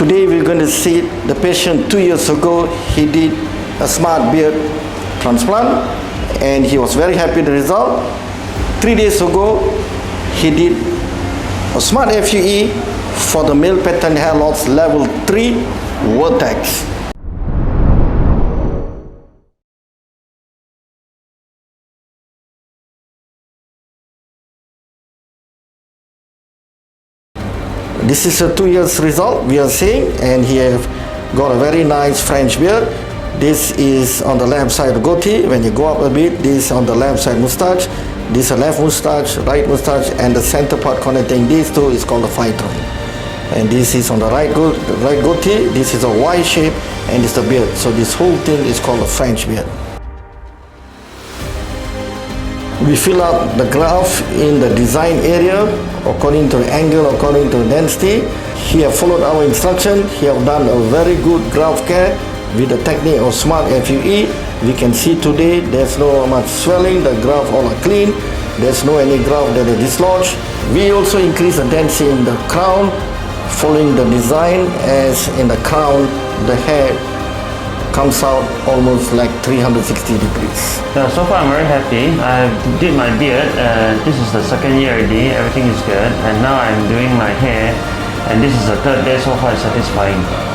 Today we're going to see the patient 2 years ago. He did a smart beard transplant and he was very happy with the result. 3 days ago he did a smart FUE for the male pattern hair loss level 3 vertex. This is a 2 years result we are seeing, and he have got a very nice French beard. This is on the left side of goatee. When you go up a bit, this is on the left side mustache. This is a left mustache, right mustache, and the center part connecting these two is called the phytron. And this is on the right goatee. This is a Y shape, and it's the beard. So this whole thing is called a French beard. We fill out the graph in the design area according to the angle, according to the density. He have followed our instruction. He have done a very good graph care with the technique of smart FUE. We can see today there's no much swelling. The graph all are clean. There's no any graph that is dislodged. We also increase the density in the crown, following the design, as in the crown the hair comes out almost like 360 degrees. So far I'm very happy. I did my beard. This is the second year already. Everything is good. And now I'm doing my hair. And this is the third day. So far it's satisfying.